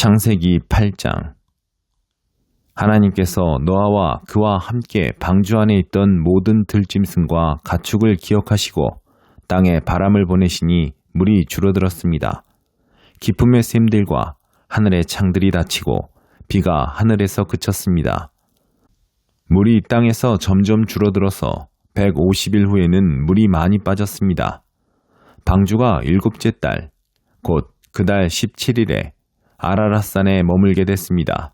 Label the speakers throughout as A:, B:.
A: 창세기 8장. 하나님께서 노아와 그와 함께 방주 안에 있던 모든 들짐승과 가축을 기억하시고 땅에 바람을 보내시니 물이 줄어들었습니다. 기품의 샘들과 하늘의 창들이 닫히고 비가 하늘에서 그쳤습니다. 물이 땅에서 점점 줄어들어서 150일 후에는 물이 많이 빠졌습니다. 방주가 7째 달, 곧 그 달 17일에 아라랏산에 머물게 됐습니다.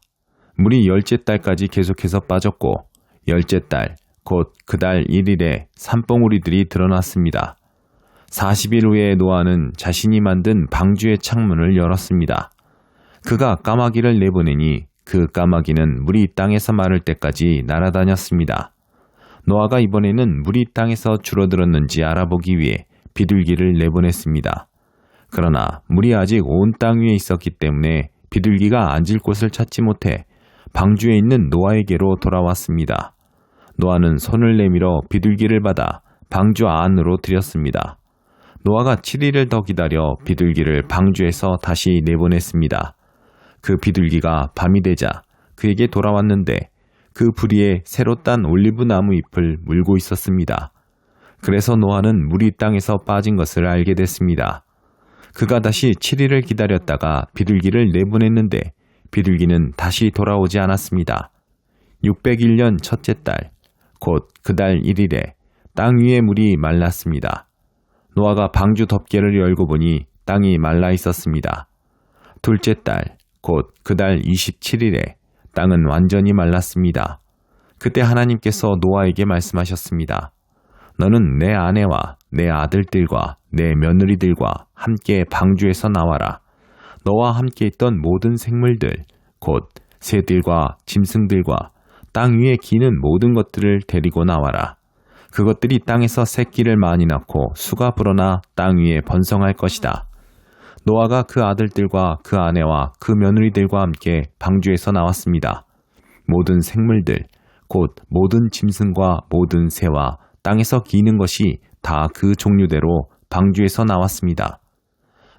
A: 물이 10째 달까지 계속해서 빠졌고 10째 달, 곧 그 달 1일에 산봉우리들이 드러났습니다. 40일 후에 노아는 자신이 만든 방주의 창문을 열었습니다. 그가 까마귀를 내보내니 그 까마귀는 물이 땅에서 마를 때까지 날아다녔습니다. 노아가 이번에는 물이 땅에서 줄어들었는지 알아보기 위해 비둘기를 내보냈습니다. 그러나 물이 아직 온 땅 위에 있었기 때문에 비둘기가 앉을 곳을 찾지 못해 방주에 있는 노아에게로 돌아왔습니다. 노아는 손을 내밀어 비둘기를 받아 방주 안으로 들였습니다. 노아가 7일을 더 기다려 비둘기를 방주에서 다시 내보냈습니다. 그 비둘기가 밤이 되자 그에게 돌아왔는데 그 부리에 새로 딴 올리브 나무 잎을 물고 있었습니다. 그래서 노아는 물이 땅에서 빠진 것을 알게 됐습니다. 그가 다시 7일을 기다렸다가 비둘기를 내보냈는데 비둘기는 다시 돌아오지 않았습니다. 601년 첫째 달, 곧 그 달 1일에 땅 위의 물이 말랐습니다. 노아가 방주 덮개를 열고 보니 땅이 말라 있었습니다. 둘째 달, 곧 그 달 27일에 땅은 완전히 말랐습니다. 그때 하나님께서 노아에게 말씀하셨습니다. 너는 내 아내와 내 아들들과 내 며느리들과 함께 방주에서 나와라. 너와 함께 있던 모든 생물들, 곧 새들과 짐승들과 땅 위에 기는 모든 것들을 데리고 나와라. 그것들이 땅에서 새끼를 많이 낳고 수가 불어나 땅 위에 번성할 것이다. 노아가 그 아들들과 그 아내와 그 며느리들과 함께 방주에서 나왔습니다. 모든 생물들, 곧 모든 짐승과 모든 새와 땅에서 기는 것이 다 그 종류대로 방주에서 나왔습니다.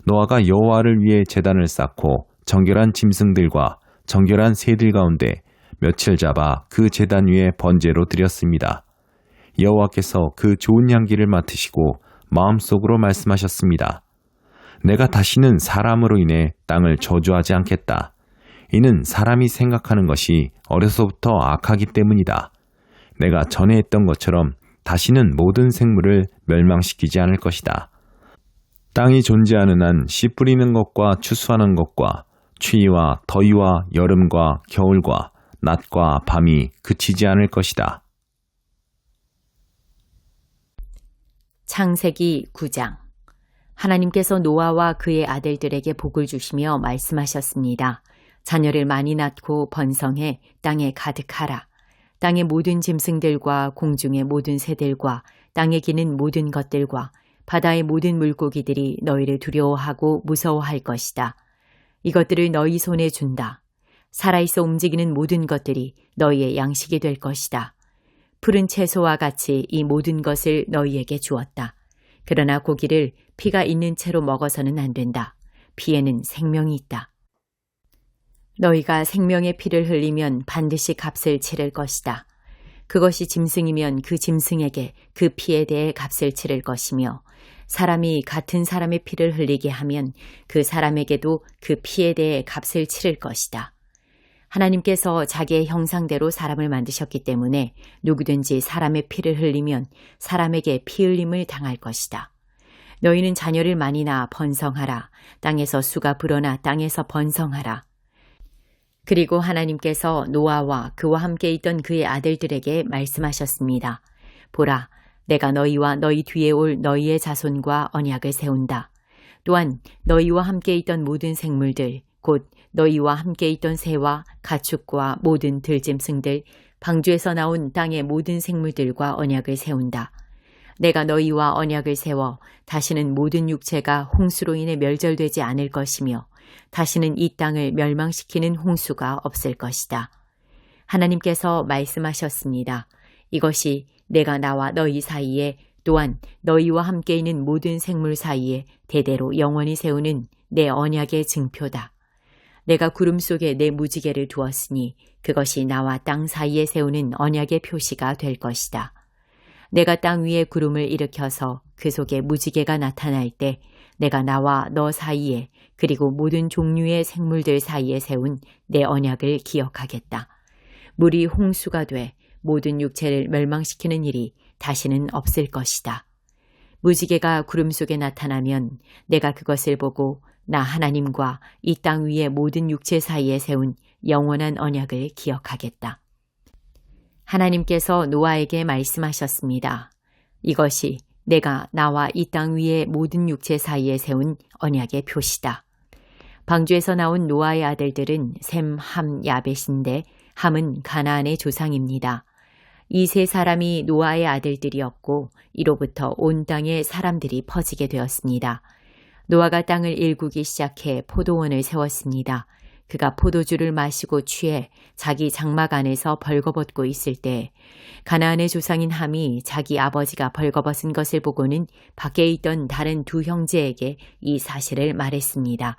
A: 노아가 여호와를 위해 제단을 쌓고 정결한 짐승들과 정결한 새들 가운데 며칠 잡아 그 제단 위에 번제로 드렸습니다. 여호와께서 그 좋은 향기를 맡으시고 마음속으로 말씀하셨습니다. 내가 다시는 사람으로 인해 땅을 저주하지 않겠다. 이는 사람이 생각하는 것이 어려서부터 악하기 때문이다. 내가 전에 했던 것처럼 다시는 모든 생물을 멸망시키지 않을 것이다. 땅이 존재하는 한 씨 뿌리는 것과 추수하는 것과 추위와 더위와 여름과 겨울과 낮과 밤이 그치지 않을 것이다.
B: 창세기 9장. 하나님께서 노아와 그의 아들들에게 복을 주시며 말씀하셨습니다. 자녀를 많이 낳고 번성해 땅에 가득하라. 땅의 모든 짐승들과 공중의 모든 새들과 땅에 기는 모든 것들과 바다의 모든 물고기들이 너희를 두려워하고 무서워할 것이다. 이것들을 너희 손에 준다. 살아있어 움직이는 모든 것들이 너희의 양식이 될 것이다. 푸른 채소와 같이 이 모든 것을 너희에게 주었다. 그러나 고기를 피가 있는 채로 먹어서는 안 된다. 피에는 생명이 있다. 너희가 생명의 피를 흘리면 반드시 값을 치를 것이다. 그것이 짐승이면 그 짐승에게 그 피에 대해 값을 치를 것이며 사람이 같은 사람의 피를 흘리게 하면 그 사람에게도 그 피에 대해 값을 치를 것이다. 하나님께서 자기의 형상대로 사람을 만드셨기 때문에 누구든지 사람의 피를 흘리면 사람에게 피 흘림을 당할 것이다. 너희는 자녀를 많이 낳아 번성하라. 땅에서 수가 불어나 땅에서 번성하라. 그리고 하나님께서 노아와 그와 함께 있던 그의 아들들에게 말씀하셨습니다. 보라, 내가 너희와 너희 뒤에 올 너희의 자손과 언약을 세운다. 또한 너희와 함께 있던 모든 생물들, 곧 너희와 함께 있던 새와 가축과 모든 들짐승들, 방주에서 나온 땅의 모든 생물들과 언약을 세운다. 내가 너희와 언약을 세워 다시는 모든 육체가 홍수로 인해 멸절되지 않을 것이며 다시는 이 땅을 멸망시키는 홍수가 없을 것이다. 하나님께서 말씀하셨습니다. 이것이 내가 나와 너희 사이에 또한 너희와 함께 있는 모든 생물 사이에 대대로 영원히 세우는 내 언약의 증표다. 내가 구름 속에 내 무지개를 두었으니 그것이 나와 땅 사이에 세우는 언약의 표시가 될 것이다. 내가 땅 위에 구름을 일으켜서 그 속에 무지개가 나타날 때 내가 나와 너 사이에 그리고 모든 종류의 생물들 사이에 세운 내 언약을 기억하겠다. 물이 홍수가 돼 모든 육체를 멸망시키는 일이 다시는 없을 것이다. 무지개가 구름 속에 나타나면 내가 그것을 보고 나 하나님과 이 땅 위의 모든 육체 사이에 세운 영원한 언약을 기억하겠다. 하나님께서 노아에게 말씀하셨습니다. 이것이 내가 나와 이 땅 위의 모든 육체 사이에 세운 언약의 표시다. 방주에서 나온 노아의 아들들은 셈, 함, 야벳인데 함은 가나안의 조상입니다. 이 세 사람이 노아의 아들들이었고 이로부터 온 땅에 사람들이 퍼지게 되었습니다. 노아가 땅을 일구기 시작해 포도원을 세웠습니다. 그가 포도주를 마시고 취해 자기 장막 안에서 벌거벗고 있을 때 가나안의 조상인 함이 자기 아버지가 벌거벗은 것을 보고는 밖에 있던 다른 두 형제에게 이 사실을 말했습니다.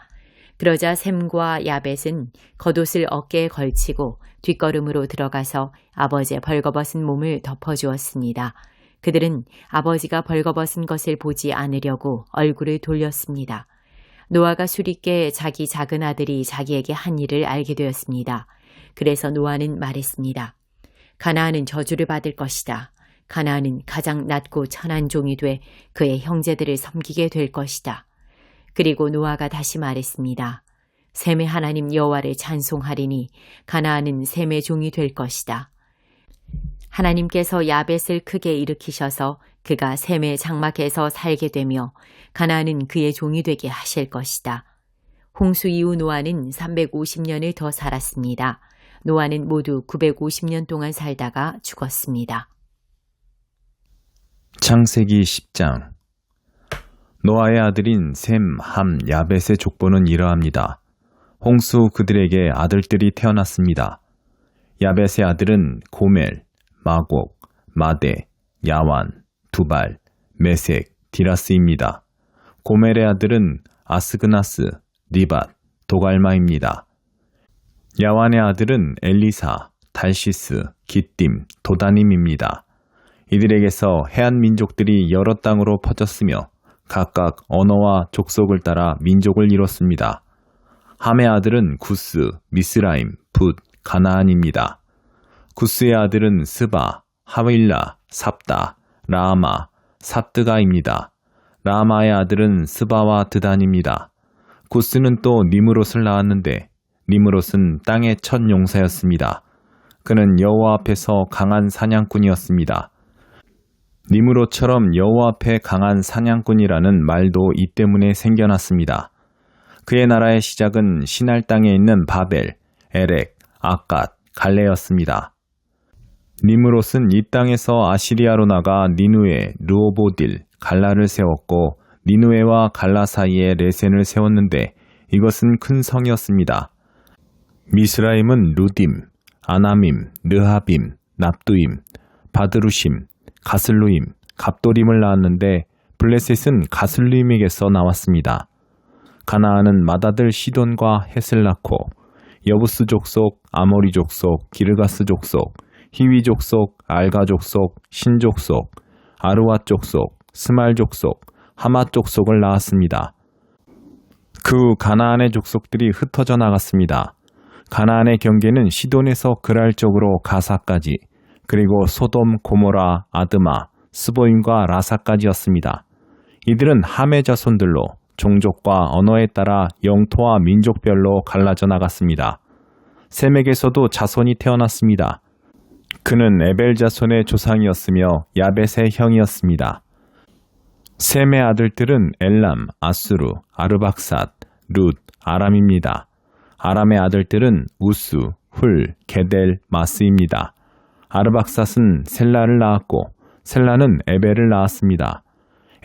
B: 그러자 셈과 야벳은 겉옷을 어깨에 걸치고 뒷걸음으로 들어가서 아버지의 벌거벗은 몸을 덮어주었습니다. 그들은 아버지가 벌거벗은 것을 보지 않으려고 얼굴을 돌렸습니다. 노아가 술이 깨 자기 작은 아들이 자기에게 한 일을 알게 되었습니다. 그래서 노아는 말했습니다. 가나안은 저주를 받을 것이다. 가나안은 가장 낮고 천한 종이 돼 그의 형제들을 섬기게 될 것이다. 그리고 노아가 다시 말했습니다. 셈의 하나님 여호와를 찬송하리니 가나안은 셈의 종이 될 것이다. 하나님께서 야벳을 크게 일으키셔서 그가 셈의 장막에서 살게 되며 가나안은 그의 종이 되게 하실 것이다. 홍수 이후 노아는 350년을 더 살았습니다. 노아는 모두 950년 동안 살다가 죽었습니다.
A: 창세기 10장. 노아의 아들인 셈, 함, 야벳의 족보는 이러합니다. 홍수 그들에게 아들들이 태어났습니다. 야벳의 아들은 고멜, 마곡, 마대, 야완, 두발, 메색, 디라스입니다. 고멜의 아들은 아스그나스, 리밧, 도갈마입니다. 야완의 아들은 엘리사, 달시스, 기띔, 도다님입니다. 이들에게서 해안 민족들이 여러 땅으로 퍼졌으며 각각 언어와 족속을 따라 민족을 이뤘습니다. 함의 아들은 구스, 미스라임, 붓, 가나안입니다. 구스의 아들은 스바, 하윌라, 삽다, 라아마, 삽드가입니다. 라아마의 아들은 스바와 드단입니다. 구스는 또 니므롯을 낳았는데 니므롯은 땅의 첫 용사였습니다. 그는 여호와 앞에서 강한 사냥꾼이었습니다. 니므롯처럼 여호와 앞에 강한 사냥꾼이라는 말도 이 때문에 생겨났습니다. 그의 나라의 시작은 시날 땅에 있는 바벨, 에렉, 아갓, 갈레였습니다. 니므롯은 이 땅에서 아시리아로 나가 니누에, 르오보딜, 갈라를 세웠고 니누에와 갈라 사이에 레센을 세웠는데 이것은 큰 성이었습니다. 미스라임은 루딤, 아나밈, 르하빔, 납두임, 바드루심, 가슬루임, 갑도림을 낳았는데 블레셋은 가슬루임에게서 나왔습니다. 가나안은 맏아들 시돈과 헷을 낳고 여부스 족속, 아모리 족속, 기르가스 족속, 히위 족속, 알가 족속, 신 족속, 아르왓 족속, 스말 족속, 하맛 족속을 낳았습니다. 그 후 가나안의 족속들이 흩어져 나갔습니다. 가나안의 경계는 시돈에서 그랄 쪽으로 가사까지, 그리고 소돔, 고모라, 아드마, 스보임과 라사까지였습니다. 이들은 함의 자손들로 종족과 언어에 따라 영토와 민족별로 갈라져 나갔습니다. 셈에게서도 자손이 태어났습니다. 그는 에벨 자손의 조상이었으며 야벳의 형이었습니다. 셈의 아들들은 엘람, 아수르, 아르박삿, 룻, 아람입니다. 아람의 아들들은 우스, 훌, 게델, 마스입니다. 아르박삿은 셀라를 낳았고 셀라는 에벨을 낳았습니다.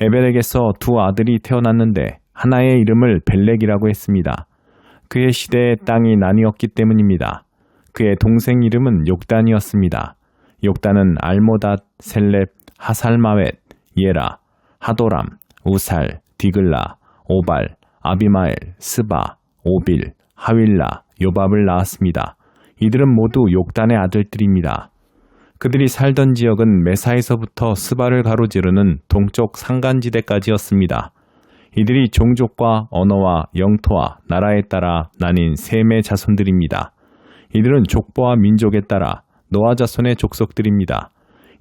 A: 에벨에게서 두 아들이 태어났는데 하나의 이름을 벨렉이라고 했습니다. 그의 시대에 땅이 나뉘었기 때문입니다. 그의 동생 이름은 욕단이었습니다. 욕단은 알모닷, 셀렙, 하살마웻, 예라, 하도람, 우살, 디글라, 오발, 아비마엘, 스바, 오빌, 하윌라, 요밥을 낳았습니다. 이들은 모두 욕단의 아들들입니다. 그들이 살던 지역은 메사에서부터 스바를 가로지르는 동쪽 산간지대까지였습니다. 이들이 종족과 언어와 영토와 나라에 따라 나뉜 셈의 자손들입니다. 이들은 족보와 민족에 따라 노아 자손의 족속들입니다.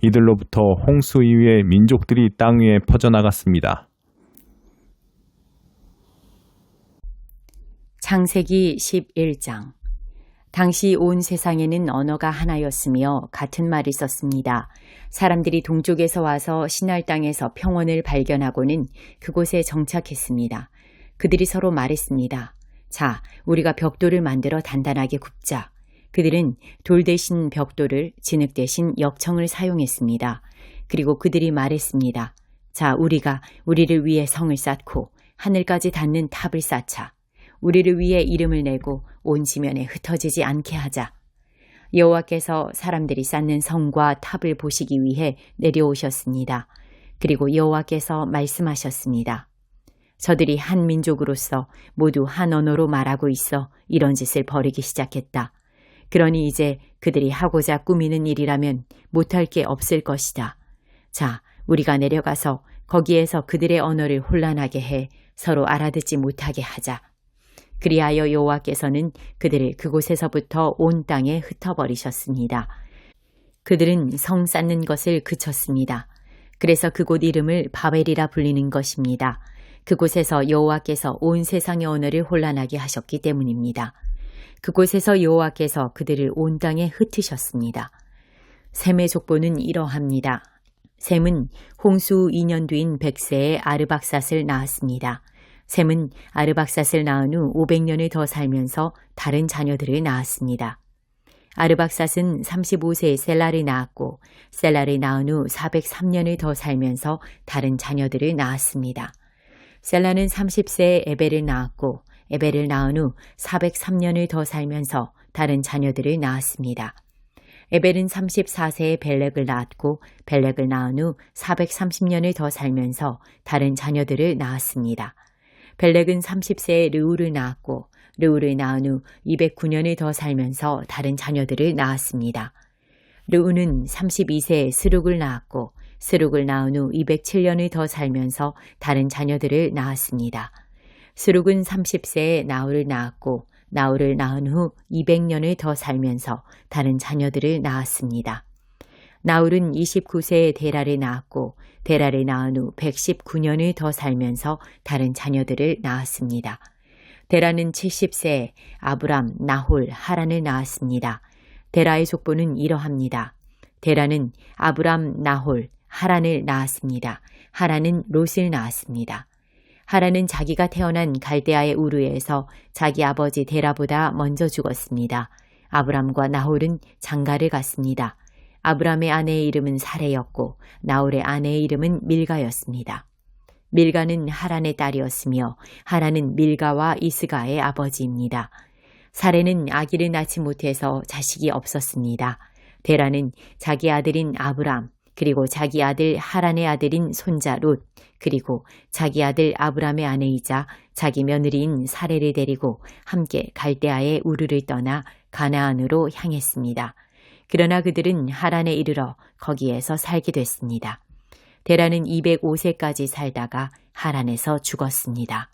A: 이들로부터 홍수 이후에 민족들이 땅 위에 퍼져나갔습니다.
B: 창세기 11장. 당시 온 세상에는 언어가 하나였으며 같은 말이 썼습니다. 사람들이 동쪽에서 와서 시날 땅에서 평원을 발견하고는 그곳에 정착했습니다. 그들이 서로 말했습니다. 자, 우리가 벽돌을 만들어 단단하게 굽자. 그들은 돌 대신 벽돌을, 진흙 대신 역청을 사용했습니다. 그리고 그들이 말했습니다. 자, 우리가 우리를 위해 성을 쌓고 하늘까지 닿는 탑을 쌓자. 우리를 위해 이름을 내고 온 지면에 흩어지지 않게 하자. 여호와께서 사람들이 쌓는 성과 탑을 보시기 위해 내려오셨습니다. 그리고 여호와께서 말씀하셨습니다. 저들이 한 민족으로서 모두 한 언어로 말하고 있어 이런 짓을 벌이기 시작했다. 그러니 이제 그들이 하고자 꾸미는 일이라면 못할 게 없을 것이다. 자, 우리가 내려가서 거기에서 그들의 언어를 혼란하게 해 서로 알아듣지 못하게 하자. 그리하여 여호와께서는 그들을 그곳에서부터 온 땅에 흩어버리셨습니다. 그들은 성 쌓는 것을 그쳤습니다. 그래서 그곳 이름을 바벨이라 불리는 것입니다. 그곳에서 여호와께서 온 세상의 언어를 혼란하게 하셨기 때문입니다. 그곳에서 여호와께서 그들을 온 땅에 흩으셨습니다. 셈의 족보는 이러합니다. 셈은 홍수 2년 뒤인 100세에 아르박삿을 낳았습니다. 셈은 아르박삿을 낳은 후 500년을 더 살면서 다른 자녀들을 낳았습니다. 아르박삿은 35세에 셀라를 낳았고 셀라를 낳은 후 403년을 더 살면서 다른 자녀들을 낳았습니다. 셀라는 30세에 에벨을 낳았고 에벨을 낳은 후 403년을 더 살면서 다른 자녀들을 낳았습니다. 에벨은 34세에 벨렉을 낳았고 벨렉을 낳은 후 430년을 더 살면서 다른 자녀들을 낳았습니다. 벨렉은 30세에 르우를 낳았고 르우를 낳은 후 209년을 더 살면서 다른 자녀들을 낳았습니다. 르우는 32세에 스룩을 낳았고 스룩을 낳은 후 207년을 더 살면서 다른 자녀들을 낳았습니다. 스룩은 30세에 나홀을 낳았고 나홀을 낳은 후 200년을 더 살면서 다른 자녀들을 낳았습니다. 나홀은 29세에 데라를 낳았고 데라를 낳은 후 119년을 더 살면서 다른 자녀들을 낳았습니다. 데라는 70세에 아브람, 나홀, 하란을 낳았습니다. 데라의 족보는 이러합니다. 데라는 아브람, 나홀, 하란을 낳았습니다. 하란은 롯을 낳았습니다. 하란은 자기가 태어난 갈대아의 우르에서 자기 아버지 데라보다 먼저 죽었습니다. 아브람과 나홀은 장가를 갔습니다. 아브람의 아내의 이름은 사레였고 나홀의 아내의 이름은 밀가였습니다. 밀가는 하란의 딸이었으며 하란은 밀가와 이스가의 아버지입니다. 사레는 아기를 낳지 못해서 자식이 없었습니다. 데라는 자기 아들인 아브람, 그리고 자기 아들 하란의 아들인 손자 롯, 그리고 자기 아들 아브람의 아내이자 자기 며느리인 사레를 데리고 함께 갈대아의 우르를 떠나 가나안으로 향했습니다. 그러나 그들은 하란에 이르러 거기에서 살게 됐습니다. 데라는 205세까지 살다가 하란에서 죽었습니다.